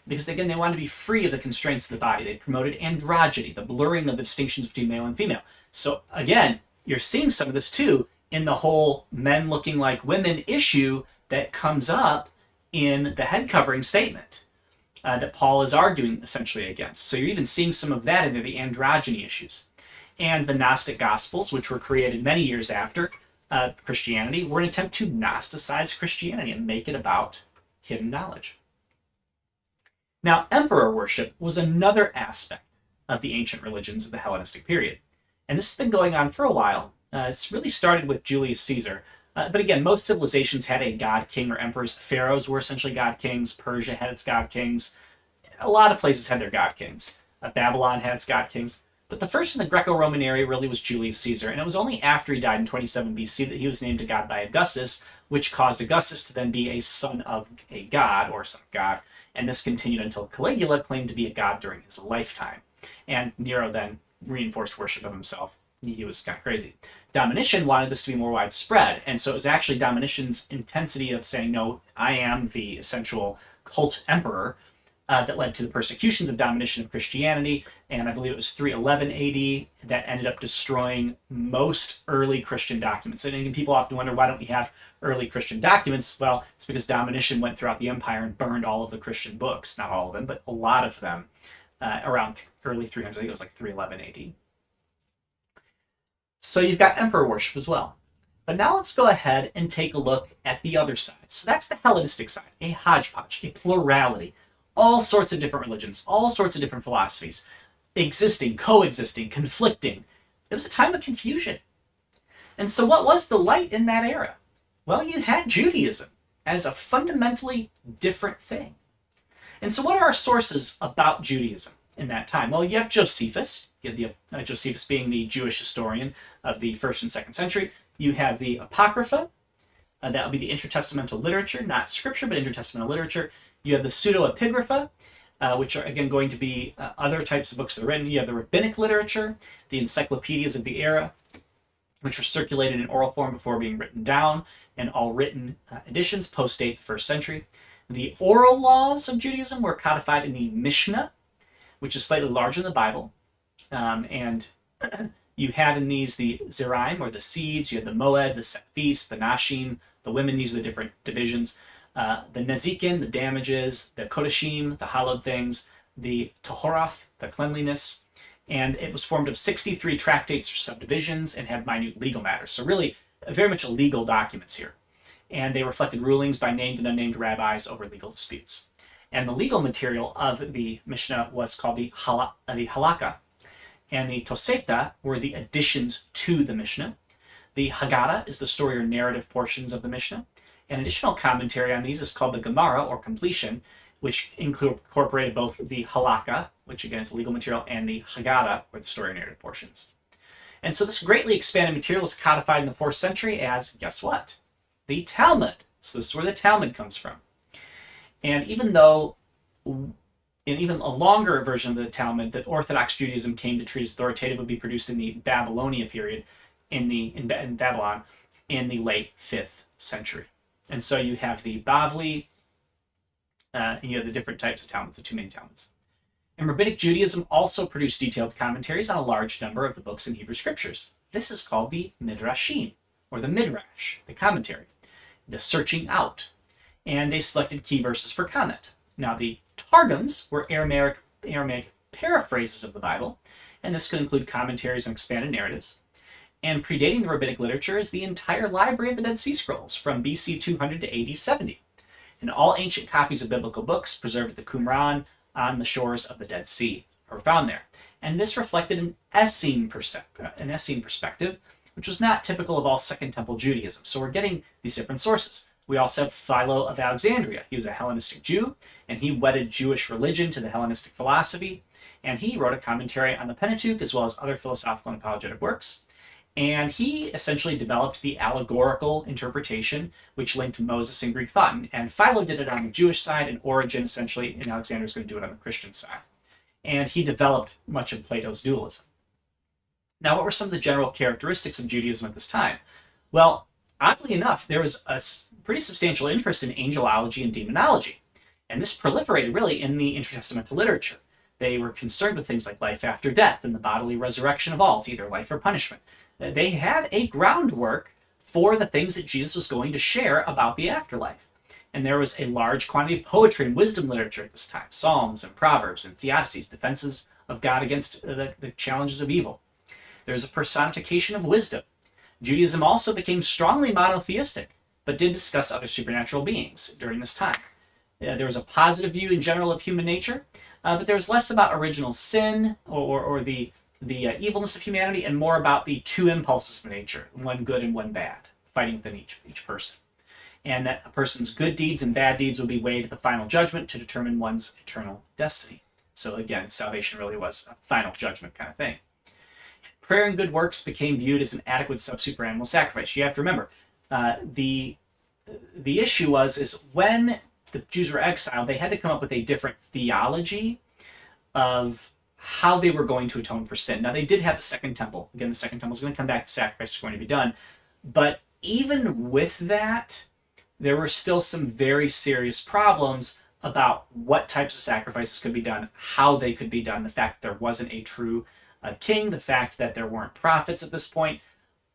Because, again, they wanted to be free of the constraints of the body. They promoted androgyny, the blurring of the distinctions between male and female. So, again, you're seeing some of this, too, in the whole men looking like women issue that comes up in the head covering statement. That Paul is arguing essentially against. So you're even seeing some of that in there, the androgyny issues. And the Gnostic Gospels, which were created many years after Christianity, were an attempt to Gnosticize Christianity and make it about hidden knowledge. Now, emperor worship was another aspect of the ancient religions of the Hellenistic period. And this has been going on for a while. It's really started with Julius Caesar. But again, most civilizations had a god king or emperors. Pharaohs were essentially god kings. Persia had its god kings. A lot of places had their god kings. Babylon had its god kings. But the first in the Greco-Roman area really was Julius Caesar. And it was only after he died in 27 BC that he was named a god by Augustus, which caused Augustus to then be a son of a god or son of God. And this continued until Caligula claimed to be a god during his lifetime. And Nero then reinforced worship of himself. He was kind of crazy. Domitian wanted this to be more widespread, and so it was actually Domitian's intensity of saying, no, I am the essential cult emperor that led to the persecutions of Domitian of Christianity, and I believe it was 311 AD that ended up destroying most early Christian documents. And people often wonder, why don't we have early Christian documents? Well, it's because Domitian went throughout the empire and burned all of the Christian books, not all of them, but a lot of them, around early 300s. I think it was like 311 AD. So you've got emperor worship as well. But now let's go ahead and take a look at the other side. So that's the Hellenistic side, a hodgepodge, a plurality, all sorts of different religions, all sorts of different philosophies, existing, coexisting, conflicting. It was a time of confusion. And so what was the light in that era? Well, you had Judaism as a fundamentally different thing. And so what are our sources about Judaism in that time? Well, you have Josephus. You have Josephus being the Jewish historian of the 1st and 2nd century. You have the Apocrypha. That would be the intertestamental literature, not scripture, but intertestamental literature. You have the pseudo-epigrapha, which are, again, going to be other types of books that are written. You have the rabbinic literature, the encyclopedias of the era, which were circulated in oral form before being written down, and all written editions post-date the 1st century. The oral laws of Judaism were codified in the Mishnah, which is slightly larger than the Bible. And you had in these the Zeraim, or the seeds. You had the Moed, the set feasts, the Nashim, the women. These are the different divisions. The Nezikin, the damages, the Kodashim, the hallowed things, the Tohorath, the cleanliness. And it was formed of 63 tractates or subdivisions and had minute legal matters. So really, very much legal documents here. And they reflected rulings by named and unnamed rabbis over legal disputes. And the legal material of the Mishnah was called the Halakha. And the Tosefta were the additions to the Mishnah. The Haggadah is the story or narrative portions of the Mishnah. An additional commentary on these is called the Gemara, or completion, which incorporated both the Halakha, which again is the legal material, and the Haggadah, or the story or narrative portions. And so this greatly expanded material was codified in the 4th century as, guess what? The Talmud. So this is where the Talmud comes from. And even though in even a longer version of the Talmud that Orthodox Judaism came to treat as authoritative would be produced in the Babylonia period in Babylon in the late 5th century. And so you have the Bavli, and you have the different types of Talmuds, the two main Talmuds. And Rabbinic Judaism also produced detailed commentaries on a large number of the books in Hebrew scriptures. This is called the Midrashim, or the Midrash, the commentary. the searching out. And they selected key verses for comment. Now, the Targums were Aramaic paraphrases of the Bible, and this could include commentaries and expanded narratives. And predating the rabbinic literature is the entire library of the Dead Sea Scrolls from BC 200 to AD 70. And all ancient copies of biblical books preserved at the Qumran on the shores of the Dead Sea are found there. And this reflected an Essene perspective, which was not typical of all Second Temple Judaism. So we're getting these different sources. We also have Philo of Alexandria. He was a Hellenistic Jew, and he wedded Jewish religion to the Hellenistic philosophy, and he wrote a commentary on the Pentateuch as well as other philosophical and apologetic works. And he essentially developed the allegorical interpretation, which linked Moses and Greek thought. And Philo did it on the Jewish side, and Origen essentially, and Alexander is going to do it on the Christian side. And he developed much of Plato's dualism. Now, what were some of the general characteristics of Judaism at this time? Well, oddly enough, there was a pretty substantial interest in angelology and demonology. And this proliferated really in the intertestamental literature. They were concerned with things like life after death and the bodily resurrection of all, to either life or punishment. They had a groundwork for the things that Jesus was going to share about the afterlife. And there was a large quantity of poetry and wisdom literature at this time, psalms and proverbs and theodicies, defenses of God against the challenges of evil. There's a personification of wisdom. Judaism also became strongly monotheistic, but did discuss other supernatural beings during this time. There was a positive view in general of human nature, but there was less about original sin or the evilness of humanity, and more about the two impulses of nature, one good and one bad, fighting within each person. And that a person's good deeds and bad deeds would be weighed at the final judgment to determine one's eternal destiny. So again, salvation really was a final judgment kind of thing. Prayer and good works became viewed as an adequate substitute for animal sacrifice. You have to remember, the issue is when the Jews were exiled, they had to come up with a different theology of how they were going to atone for sin. Now, they did have the Second Temple. Again, the Second Temple is going to come back, the sacrifice is going to be done. But even with that, there were still some very serious problems about what types of sacrifices could be done, how they could be done, the fact that there wasn't a true king, the fact that there weren't prophets at this point,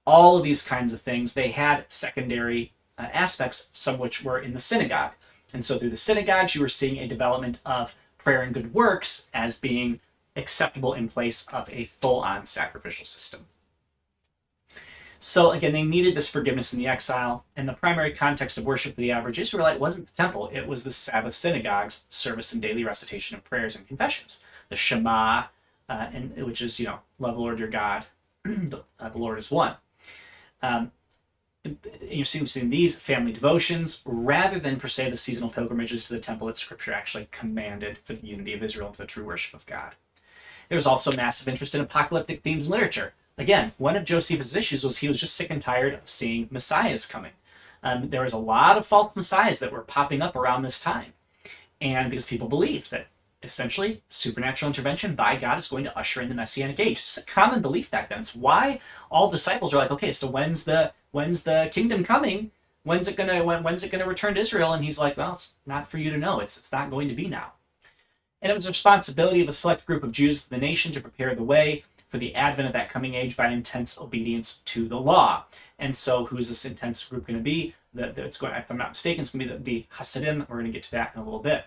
all of these kinds of things. They had secondary aspects, some of which were in the synagogue. And so through the synagogues, you were seeing a development of prayer and good works as being acceptable in place of a full-on sacrificial system. So again, they needed this forgiveness in the exile, and the primary context of worship for the average Israelite wasn't the temple, it was the Sabbath synagogues, service and daily recitation of prayers and confessions. The Shema, which is, love the Lord your God, the Lord is one. You're seeing these family devotions rather than, per se, the seasonal pilgrimages to the temple that Scripture actually commanded for the unity of Israel and for the true worship of God. There was also massive interest in apocalyptic themes in literature. Again, one of Josephus' issues was he was just sick and tired of seeing messiahs coming. There was a lot of false messiahs that were popping up around this time. And because people believed that essentially supernatural intervention by God is going to usher in the Messianic age. It's a common belief back then. It's why all disciples are like, okay, so when's the kingdom coming? When's it gonna return to Israel? And he's like, well, it's not for you to know. It's not going to be now. And it was the responsibility of a select group of Jews of the nation to prepare the way for the advent of that coming age by an intense obedience to the law. And so who is this intense group going to be? If I'm not mistaken, it's going to be the Hasidim. We're going to get to that in a little bit.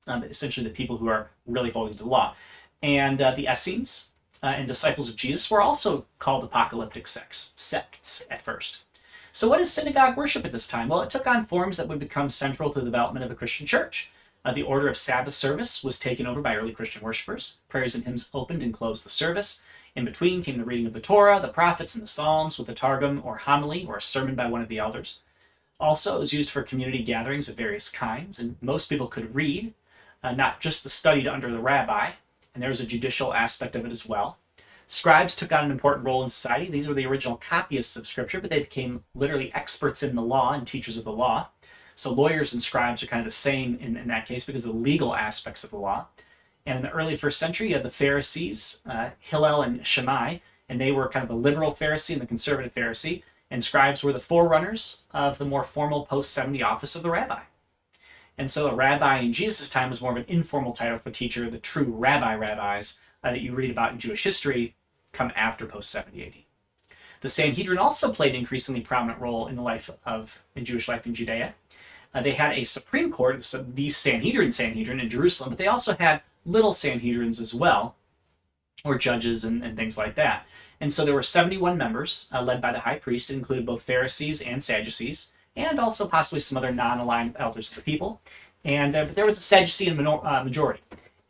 Essentially the people who are really holding to the law. And the Essenes and disciples of Jesus were also called apocalyptic sects at first. So what is synagogue worship at this time? Well, it took on forms that would become central to the development of the Christian church. The order of Sabbath service was taken over by early Christian worshipers. Prayers and hymns opened and closed the service. In between came the reading of the Torah, the prophets, and the Psalms with a targum or homily or a sermon by one of the elders. Also, it was used for community gatherings of various kinds, and most people could read, not just the studied under the rabbi, and there was a judicial aspect of it as well. Scribes took on an important role in society. These were the original copyists of Scripture, but they became literally experts in the law and teachers of the law. So lawyers and scribes are kind of the same in that case because of the legal aspects of the law. And in the early first century, you had the Pharisees, Hillel and Shammai, and they were kind of the liberal Pharisee and the conservative Pharisee, and scribes were the forerunners of the more formal post-70 office of the rabbi. And so a rabbi in Jesus' time was more of an informal title for teacher. The true rabbis that you read about in Jewish history come after post-70 AD. The Sanhedrin also played an increasingly prominent role in Jewish life in Judea. They had a Supreme Court, so the Sanhedrin in Jerusalem, but they also had little Sanhedrins as well, or judges and things like that. And so there were 71 members, led by the high priest. It included both Pharisees and Sadducees, and also possibly some other non-aligned elders of the people. And there was a Sadducean majority.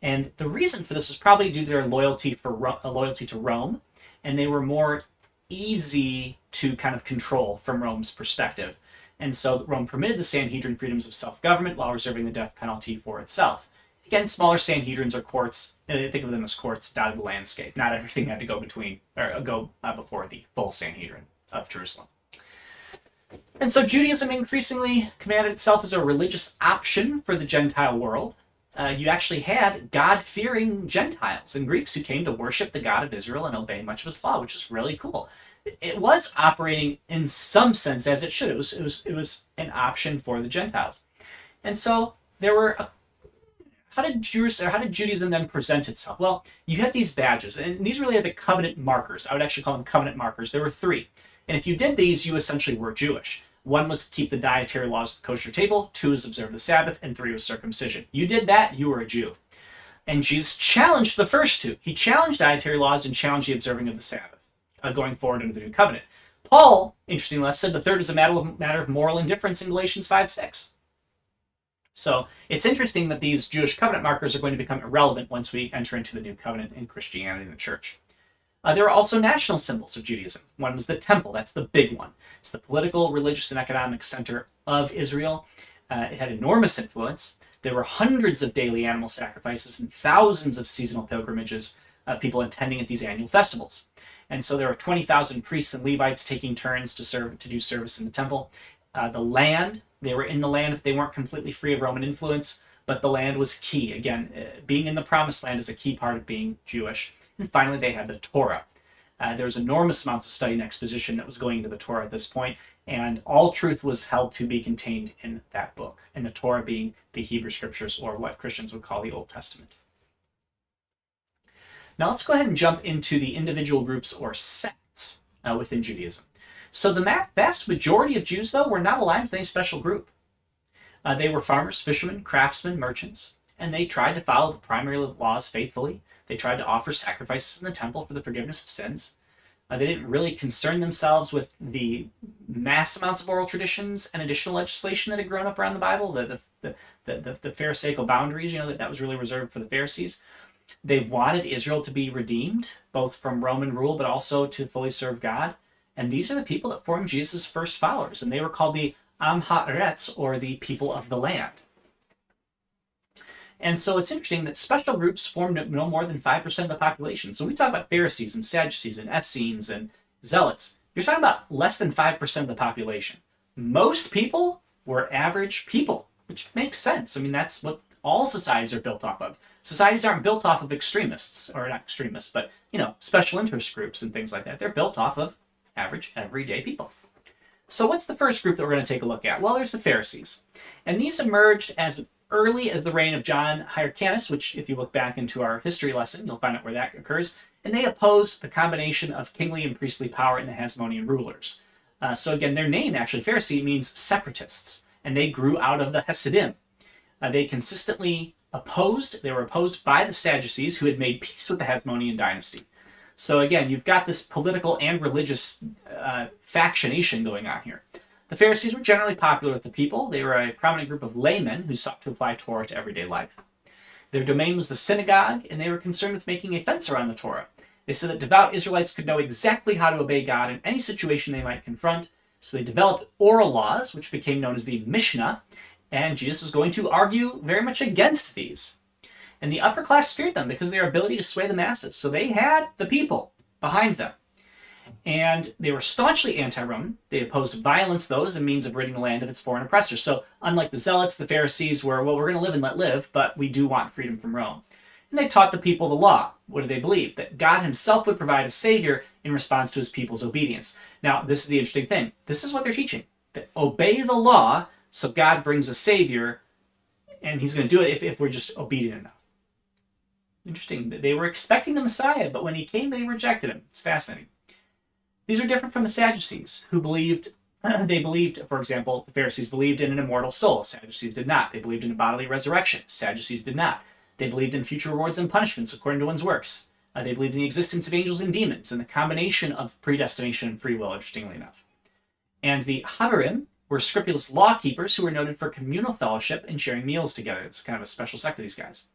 And the reason for this was probably due to their loyalty to Rome, and they were more easy to kind of control from Rome's perspective. And so Rome permitted the Sanhedrin freedoms of self-government while reserving the death penalty for itself. Again, smaller Sanhedrins or courts, think of them as courts, dotted the landscape. Not everything had to go before the full Sanhedrin of Jerusalem. And so Judaism increasingly commanded itself as a religious option for the Gentile world. You actually had God-fearing Gentiles and Greeks who came to worship the God of Israel and obey much of his law, which is really cool. It was operating in some sense as it should. It was an option for the Gentiles. And so there were how did Judaism then present itself? Well, you had these badges, and these really are the covenant markers. I would actually call them covenant markers. There were 3. And if you did these, you essentially were Jewish. 1 was keep the dietary laws of the kosher table, 2 was observe the Sabbath, and 3 was circumcision. You did that, you were a Jew. And Jesus challenged the first 2. He challenged dietary laws and challenged the observing of the Sabbath, going forward into the new covenant. Paul, interestingly enough, said the third is a matter of moral indifference in Galatians 5:6. So it's interesting that these Jewish covenant markers are going to become irrelevant once we enter into the new covenant in Christianity and the church. There are also national symbols of Judaism. One was the temple. That's the big one. It's the political, religious, and economic center of Israel. It had enormous influence. There were hundreds of daily animal sacrifices and thousands of seasonal pilgrimages, people attending at these annual festivals. And so there were 20,000 priests and Levites taking turns to do service in the temple. The land, they were in the land, but they weren't completely free of Roman influence. But the land was key. Again, being in the promised land is a key part of being Jewish. And finally, they had the Torah. There was enormous amounts of study and exposition that was going into the Torah at this point, and all truth was held to be contained in that book, and the Torah being the Hebrew Scriptures, or what Christians would call the Old Testament. Now let's go ahead and jump into the individual groups or sects within Judaism. So the vast majority of Jews, though, were not aligned with any special group. They were farmers, fishermen, craftsmen, merchants, and they tried to follow the primary laws faithfully. They tried to offer sacrifices in the temple for the forgiveness of sins. They didn't really concern themselves with the mass amounts of oral traditions and additional legislation that had grown up around the Bible, the Pharisaical boundaries, that was really reserved for the Pharisees. They wanted Israel to be redeemed, both from Roman rule, but also to fully serve God. And these are the people that formed Jesus' first followers, and they were called the Am Haaretz, or the people of the land. And so it's interesting that special groups formed no more than 5% of the population. So we talk about Pharisees and Sadducees and Essenes and Zealots. You're talking about less than 5% of the population. Most people were average people, which makes sense. I mean, that's what all societies are built off of. Societies aren't built off of extremists, or not extremists, but, special interest groups and things like that. They're built off of average, everyday people. So what's the first group that we're going to take a look at? Well, there's the Pharisees. And these emerged as early as the reign of John Hyrcanus, which if you look back into our history lesson, you'll find out where that occurs. And they opposed the combination of kingly and priestly power in the Hasmonean rulers. So again, their name, actually, Pharisee, means separatists. And they grew out of the Hasidim. They consistently they were opposed by the Sadducees, who had made peace with the Hasmonean dynasty. So again, you've got this political and religious factionation going on here. The Pharisees were generally popular with the people. They were a prominent group of laymen who sought to apply Torah to everyday life. Their domain was the synagogue, and they were concerned with making a fence around the Torah. They said that devout Israelites could know exactly how to obey God in any situation they might confront, so they developed oral laws, which became known as the Mishnah, and Jesus was going to argue very much against these. And the upper class feared them because of their ability to sway the masses, so they had the people behind them. And they were staunchly anti-Roman. They opposed violence, though, as a means of ridding the land of its foreign oppressors. So unlike the Zealots, the Pharisees were, well, we're going to live and let live, but we do want freedom from Rome. And they taught the people the law. What did they believe? That God himself would provide a savior in response to his people's obedience. Now, this is the interesting thing. This is what they're teaching. That obey the law so God brings a savior, and he's going to do it if we're just obedient enough. Interesting. They were expecting the Messiah, but when he came, they rejected him. It's fascinating. These were different from the Sadducees, who believed, for example, the Pharisees believed in an immortal soul. Sadducees did not. They believed in a bodily resurrection. Sadducees did not. They believed in future rewards and punishments according to one's works. They believed in the existence of angels and demons and the combination of predestination and free will, interestingly enough. And the Haverim were scrupulous law keepers who were noted for communal fellowship and sharing meals together. It's kind of a special sect of these guys.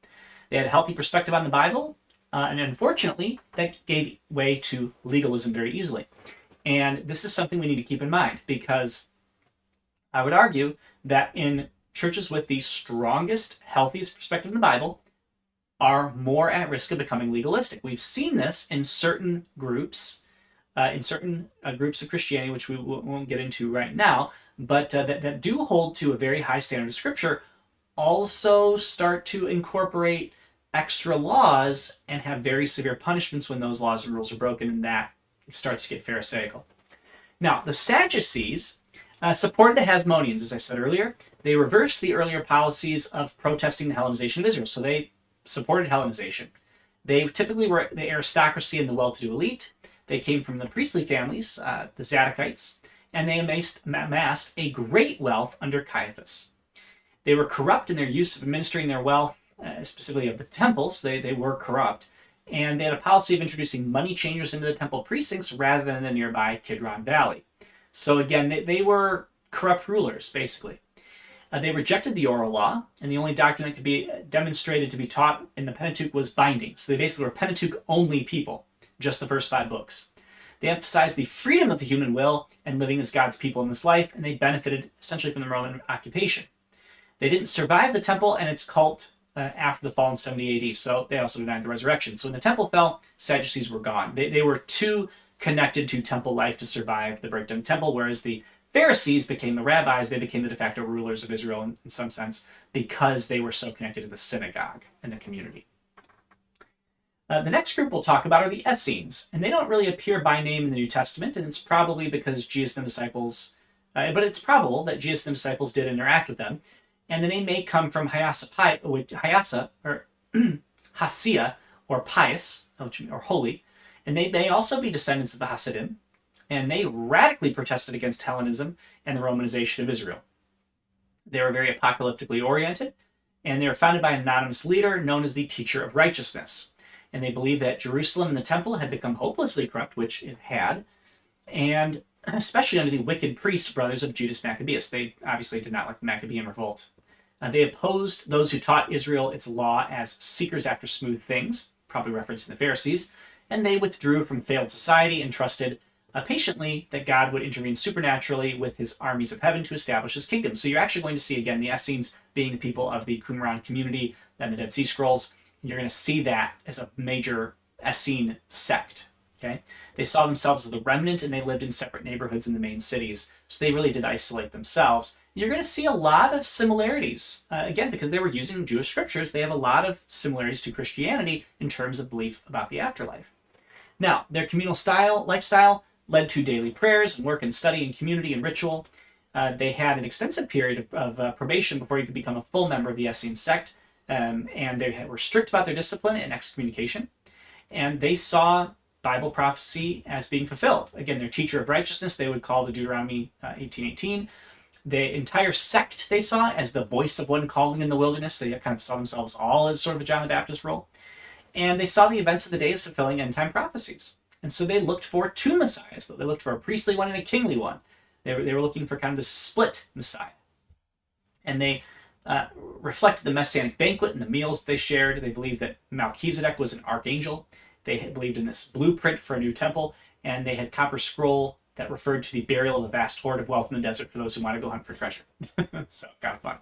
They had a healthy perspective on the Bible, and unfortunately, that gave way to legalism very easily. And this is something we need to keep in mind, because I would argue that in churches with the strongest, healthiest perspective in the Bible are more at risk of becoming legalistic. We've seen this in certain groups, groups of Christianity, which we won't get into right now, but that do hold to a very high standard of Scripture, also start to incorporate extra laws and have very severe punishments when those laws and rules are broken, and that starts to get pharisaical. Now, the Sadducees supported the Hasmoneans, as I said earlier. They reversed the earlier policies of protesting the Hellenization of Israel, so they supported Hellenization. They typically were the aristocracy and the well-to-do elite. They came from the priestly families, the Zadokites, and they amassed a great wealth under Caiaphas. They were corrupt in their use of administering their wealth, specifically of the temples. They were corrupt, and they had a policy of introducing money changers into the temple precincts rather than the nearby Kidron Valley. So again, they were corrupt rulers, basically. They rejected the oral law, and the only doctrine that could be demonstrated to be taught in the Pentateuch was binding. So they basically were Pentateuch-only people, just the first 5 books. They emphasized the freedom of the human will and living as God's people in this life, and they benefited essentially from the Roman occupation. They didn't survive the temple and its cult after the fall in 70 AD, so they also denied the resurrection. So when the temple fell, Sadducees were gone. They were too connected to temple life to survive the breakdown of the temple, whereas the Pharisees became the rabbis. They became the de facto rulers of Israel in some sense because they were so connected to the synagogue and the community. The next group we'll talk about are the Essenes, and they don't really appear by name in the New Testament, and it's probably because Jesus and the disciples, but it's probable that Jesus and the disciples did interact with them, and the name may come from Hasia, or Hasia, or pious, or holy, and they may also be descendants of the Hasidim, and they radically protested against Hellenism and the Romanization of Israel. They were very apocalyptically oriented, and they were founded by an anonymous leader known as the Teacher of Righteousness. And they believed that Jerusalem and the temple had become hopelessly corrupt, which it had, and especially under the wicked priest brothers of Judas Maccabeus. They obviously did not like the Maccabean revolt. They opposed those who taught Israel its law as seekers after smooth things, probably referencing the Pharisees, and they withdrew from failed society and trusted patiently that God would intervene supernaturally with his armies of heaven to establish his kingdom. So you're actually going to see, again, the Essenes being the people of the Qumran community and the Dead Sea Scrolls. You're going to see that as a major Essene sect. Okay? They saw themselves as the remnant, and they lived in separate neighborhoods in the main cities. So they really did isolate themselves. You're going to see a lot of similarities. Again, because they were using Jewish scriptures, they have a lot of similarities to Christianity in terms of belief about the afterlife. Now, their communal lifestyle led to daily prayers and work and study and community and ritual. They had an extensive period of probation before you could become a full member of the Essene sect. And they were strict about their discipline and excommunication, and they saw Bible prophecy as being fulfilled. Again, their teacher of righteousness, they would call the Deuteronomy 18:18. The entire sect they saw as the voice of one calling in the wilderness. They kind of saw themselves all as sort of a John the Baptist role. And they saw the events of the day as fulfilling end-time prophecies. And so they looked for 2 messiahs. They looked for a priestly one and a kingly one. They were looking for kind of the split messiah. And they reflected the messianic banquet and the meals they shared. They believed that Melchizedek was an archangel. They had believed in this blueprint for a new temple, and they had copper scroll that referred to the burial of a vast hoard of wealth in the desert for those who want to go hunt for treasure. So, kind of fun.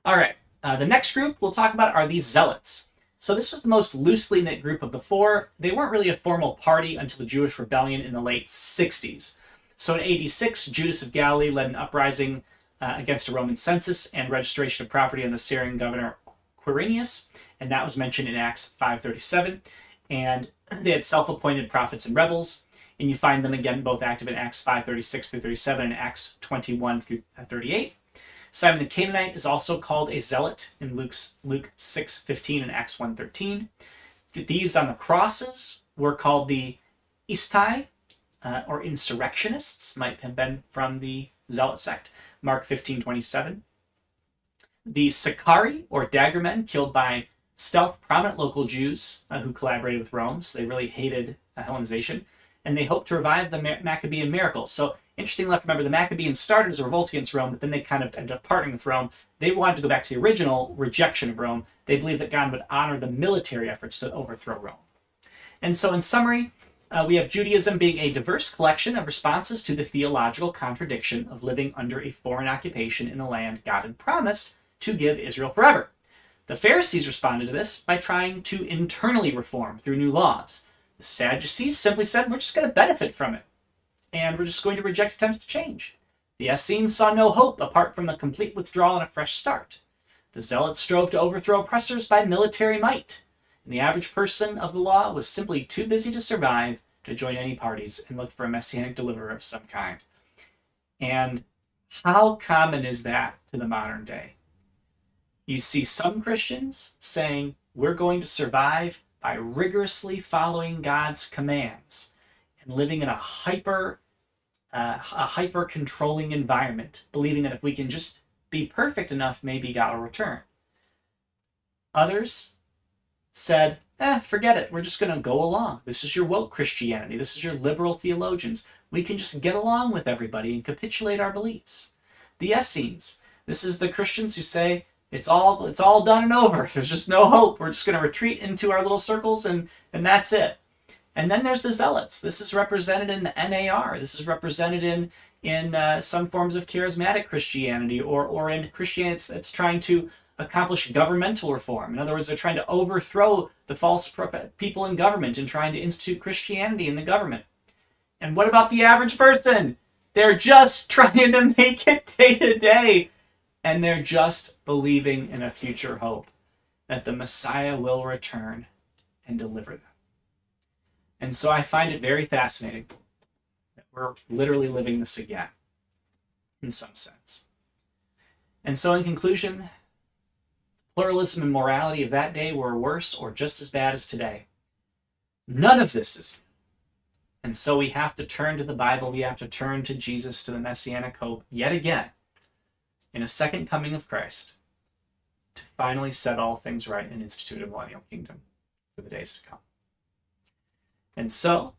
All right, the next group we'll talk about are the Zealots. So this was the most loosely knit group of the 4. They weren't really a formal party until the Jewish rebellion in the late 60s. So in AD 6, Judas of Galilee led an uprising against a Roman census and registration of property on the Syrian governor Quirinius, and that was mentioned in Acts 5:37. And they had self-appointed prophets and rebels, and you find them again both active in Acts 5:36 through 37 and Acts 21 through 38. Simon the Canaanite is also called a zealot in Luke 6:15 and Acts 1:13. The thieves on the crosses were called the Istai, or insurrectionists, might have been from the Zealot sect, Mark 15:27. The Sicarii, or daggermen, killed by stealth prominent local Jews who collaborated with Rome, so they really hated Hellenization, and they hoped to revive the Maccabean miracles. So interesting enough, remember, the Maccabeans started as a revolt against Rome, but then they kind of ended up partnering with Rome. They wanted to go back to the original rejection of Rome. They believed that God would honor the military efforts to overthrow Rome. And so in summary, we have Judaism being a diverse collection of responses to the theological contradiction of living under a foreign occupation in a land God had promised to give Israel forever. The Pharisees responded to this by trying to internally reform through new laws. The Sadducees simply said, we're just going to benefit from it, and we're just going to reject attempts to change. The Essenes saw no hope apart from a complete withdrawal and a fresh start. The Zealots strove to overthrow oppressors by military might, and the average person of the law was simply too busy to survive to join any parties and looked for a messianic deliverer of some kind. And how common is that to the modern day? You see some Christians saying, we're going to survive by rigorously following God's commands and living in a hyper controlling environment, believing that if we can just be perfect enough, maybe God will return. Others said, forget it. We're just going to go along. This is your woke Christianity. This is your liberal theologians. We can just get along with everybody and capitulate our beliefs. The Essenes, this is the Christians who say, it's all done and over. There's just no hope. We're just going to retreat into our little circles and that's it. And then there's the Zealots. This is represented in the NAR. This is represented in some forms of charismatic Christianity or in Christianity that's trying to accomplish governmental reform. In other words, they're trying to overthrow the false people in government and trying to institute Christianity in the government. And what about the average person? They're just trying to make it day to day. And they're just believing in a future hope that the Messiah will return and deliver them. And so I find it very fascinating that we're literally living this again, in some sense. And so in conclusion, pluralism and morality of that day were worse or just as bad as today. None of this is. And so we have to turn to the Bible. We have to turn to Jesus, to the Messianic hope, yet again, in a second coming of Christ, to finally set all things right and institute a millennial kingdom for the days to come. And so,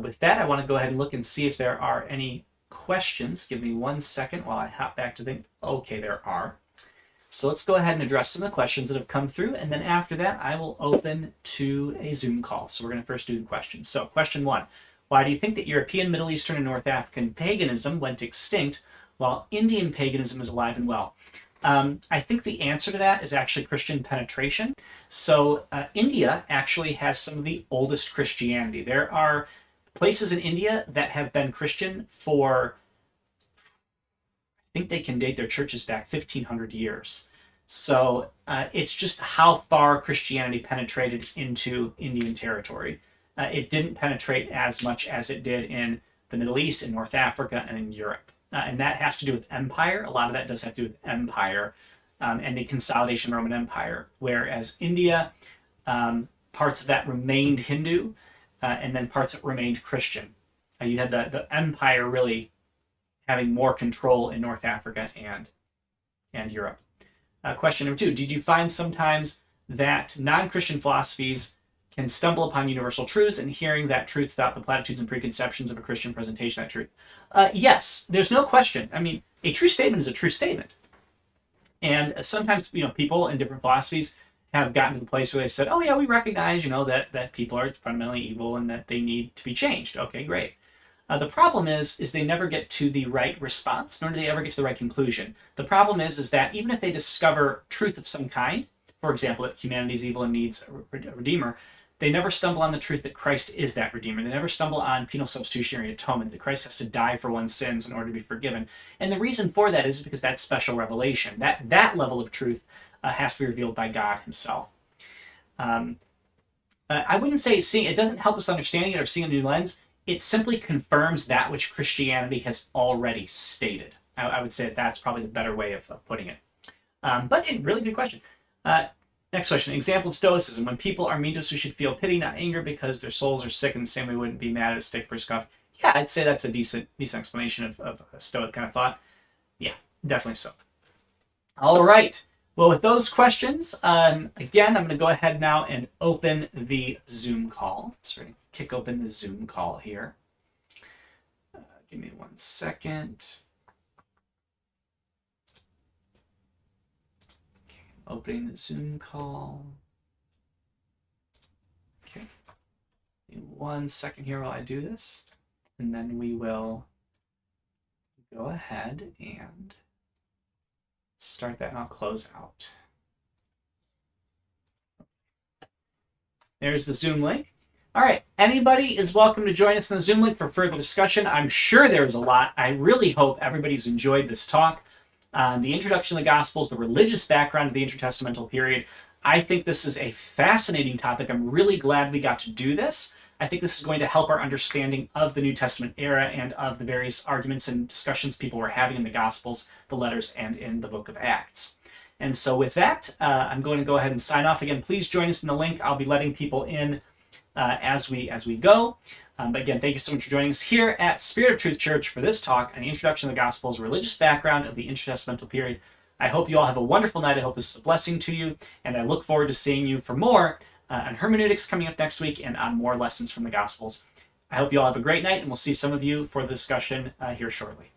with that, I want to go ahead and look and see if there are any questions. Give me 1 second while I hop back to think. Okay, there are. So let's go ahead and address some of the questions that have come through, and then after that, I will open to a Zoom call. So we're going to first do the questions. So question 1, why do you think that European, Middle Eastern, and North African paganism went extinct while Indian paganism is alive and well? I think the answer to that is actually Christian penetration. So India actually has some of the oldest Christianity. There are places in India that have been Christian for, I think they can date their churches back 1,500 years. So it's just how far Christianity penetrated into Indian territory. It didn't penetrate as much as it did in the Middle East, in North Africa, and in Europe. And that has to do with empire. A lot of that does have to do with empire and the consolidation of the Roman Empire. Whereas India, parts of that remained Hindu, and then parts of it remained Christian. You had the empire really having more control in North Africa and Europe. Question number 2, did you find sometimes that non-Christian philosophies can stumble upon universal truths and hearing that truth without the platitudes and preconceptions of a Christian presentation of that truth? Yes, there's no question. I mean, a true statement is a true statement. And sometimes, people in different philosophies have gotten to the place where they said, oh yeah, we recognize, that people are fundamentally evil and that they need to be changed. Okay, great. The problem is they never get to the right response, nor do they ever get to the right conclusion. The problem is that even if they discover truth of some kind, for example, that humanity is evil and needs a redeemer, they never stumble on the truth that Christ is that redeemer. They never stumble on penal substitutionary atonement, that Christ has to die for one's sins in order to be forgiven. And the reason for that is because that's special revelation. That level of truth has to be revealed by God himself. I wouldn't say it doesn't help us understanding it or seeing a new lens. It simply confirms that which Christianity has already stated. I would say that's probably the better way of putting it. But a really good question. Next question. Example of Stoicism. When people are mean to us, we should feel pity, not anger, because their souls are sick, in the same way we wouldn't be mad at a stick for scoff. Yeah, I'd say that's a decent explanation of a Stoic kind of thought. Yeah, definitely so. All right. Well, with those questions, again, I'm going to go ahead now and open the Zoom call. Sorry, kick open the Zoom call here. Give me 1 second. Okay, opening the Zoom call. Okay. Give me 1 second here while I do this. And then we will go ahead and start that, and I'll close out. There's the Zoom link. All right, anybody is welcome to join us in the Zoom link for further discussion. I'm sure there's a lot. I really hope everybody's enjoyed this talk on the introduction of the Gospels, the religious background of the intertestamental period. I think this is a fascinating topic. I'm really glad we got to do this. I think this is going to help our understanding of the New Testament era and of the various arguments and discussions people were having in the Gospels, the letters, and in the book of Acts. And so with that, I'm going to go ahead and sign off. Again, please join us in the link. I'll be letting people in as we go. But again, thank you so much for joining us here at Spirit of Truth Church for this talk on the introduction of the Gospels, religious background of the intertestamental period. I hope you all have a wonderful night. I hope this is a blessing to you, and I look forward to seeing you for more on hermeneutics coming up next week and on more lessons from the Gospels. I hope you all have a great night, and we'll see some of you for the discussion here shortly.